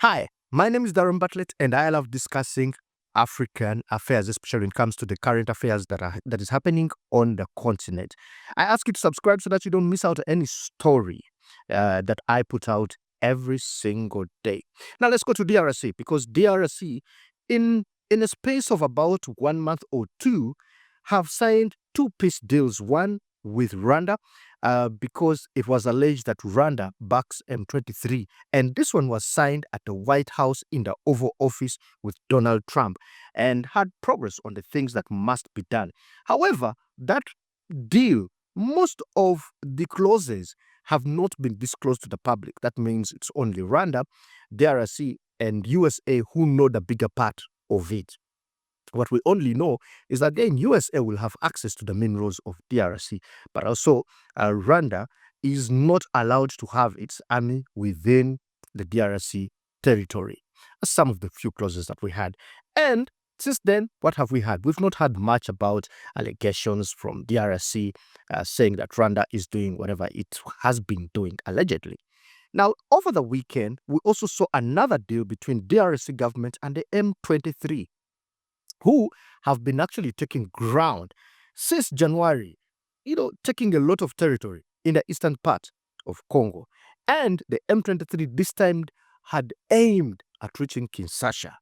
Hi, my name is Darren Bartlett, and I love discussing African affairs, especially when it comes to the current affairs that is happening on the continent. I ask you to subscribe so that you don't miss out any story that I put out every single day. Now let's go to DRC because DRC, in a space of about 1 month or two, have signed two peace deals. One with Rwanda, because it was alleged that Rwanda backs M23. And this one was signed at the White House in the Oval Office with Donald Trump and had progress on the things that must be done. However, that deal, most of the clauses have not been disclosed to the public. That means it's only Rwanda, DRC, and USA who know the bigger part of it. What we only know is that again, USA will have access to the minerals of DRC, but also Rwanda is not allowed to have its army within the DRC territory. Some of the few clauses that we had. And since then, what have we had? We've not had much about allegations from DRC saying that Rwanda is doing whatever it has been doing, allegedly. Now, over the weekend, we also saw another deal between DRC government and the M23, who have been actually taking ground since January, taking a lot of territory in the eastern part of Congo. And the M23 this time had aimed at reaching Kinshasa.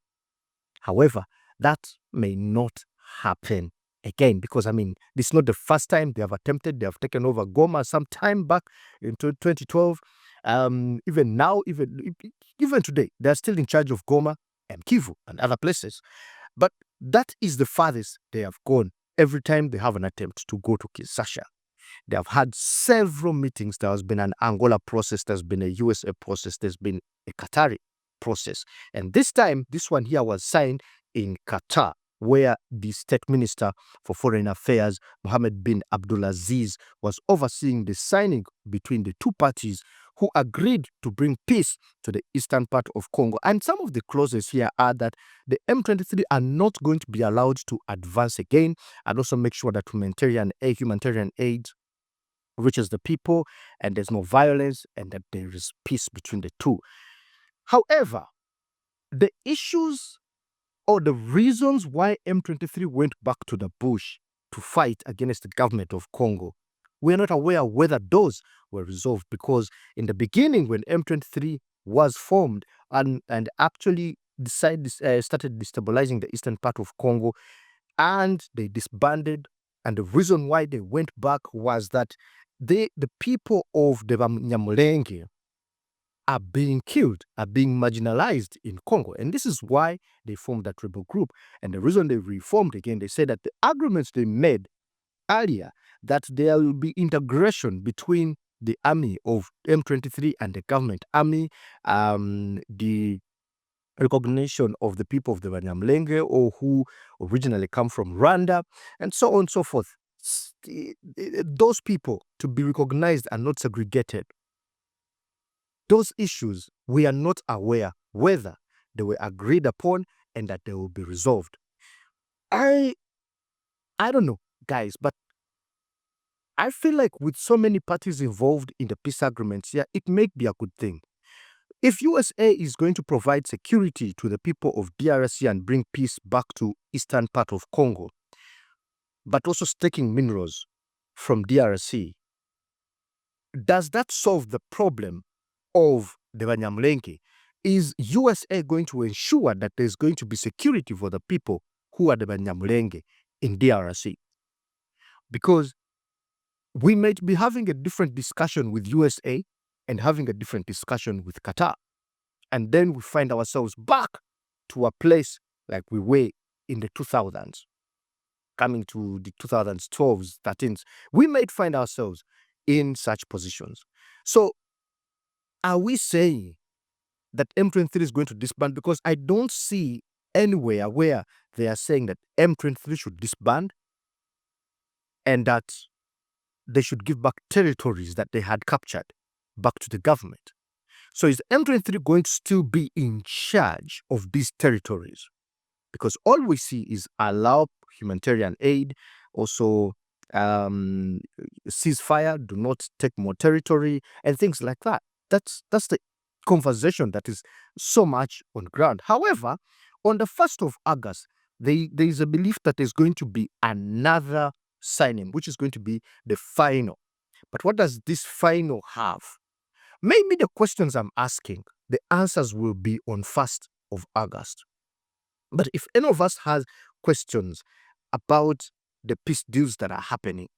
However, that may not happen again because, this is not the first time they have attempted. They have taken over Goma some time back in 2012. Even now, even today, they're still in charge of Goma and Kivu and other places. But that is the farthest they have gone every time they have an attempt to go to Kinshasa. They have had several meetings. There has been an Angola process, there's been a USA process, there's been a Qatari process. And this time, this one here was signed in Qatar, where the State Minister for Foreign Affairs, Mohammed bin Abdulaziz, was overseeing the signing between the two parties who agreed to bring peace to the eastern part of Congo. And some of the clauses here are that the M23 are not going to be allowed to advance again, and also make sure that humanitarian aid reaches the people and there's no violence and that there is peace between the two. However, the issues or the reasons why M23 went back to the bush to fight against the government of Congo, we're not aware whether those were resolved, because in the beginning when M23 was formed and actually started destabilizing the eastern part of Congo, and they disbanded, and the reason why they went back was that the people of the Banyamulenge are being killed, are being marginalized in Congo. And this is why they formed that rebel group. And the reason they reformed again, they said that the agreements they made earlier, that there will be integration between the army of M23 and the government army, the recognition of the people of the Banyamulenge or who originally come from Rwanda, and so on and so forth. Those people to be recognized and not segregated. Those issues, we are not aware whether they were agreed upon and that they will be resolved. I don't know, guys, but I feel like with so many parties involved in the peace agreements, it may be a good thing. If USA is going to provide security to the people of DRC and bring peace back to eastern part of Congo, but also taking minerals from DRC, does that solve the problem of the Banyamulenge? Is USA going to ensure that there's going to be security for the people who are the Banyamulenge in DRC? Because we might be having a different discussion with USA and having a different discussion with Qatar. And then we find ourselves back to a place like we were in the 2000s, coming to the 2012s, 13s. We might find ourselves in such positions. So are we saying that M23 is going to disband? Because I don't see anywhere where they are saying that M23 should disband and that they should give back territories that they had captured back to the government. So is M23 going to still be in charge of these territories? Because all we see is allow humanitarian aid, also ceasefire, do not take more territory, and things like that. That's the conversation that is so much on ground. However, on the 1st of August, there is a belief that there's going to be another signing, which is going to be the final. But what does this final have? Maybe the questions I'm asking, the answers will be on 1st of August. But if any of us has questions about the peace deals that are happening,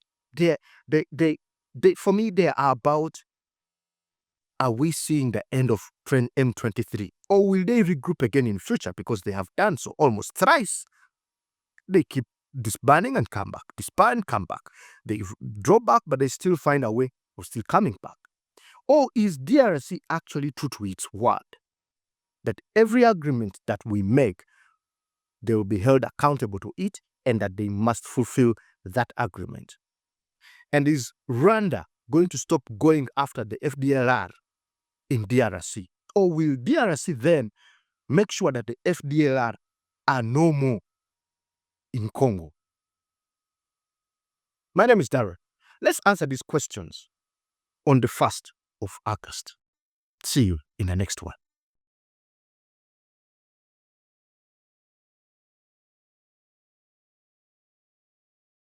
for me, they are about, are we seeing the end of M23? Or will they regroup again in future, because they have done so almost thrice? They keep disbanding and come back, disband, come back. They draw back, but they still find a way of still coming back. Or is DRC actually true to its word, that every agreement that we make, they will be held accountable to it, and that they must fulfill that agreement? And is Rwanda going to stop going after the FDLR in DRC? Or will DRC then make sure that the FDLR are no more in Congo? My name is Darren. Let's answer these questions on the 1st of August. See you in the next one.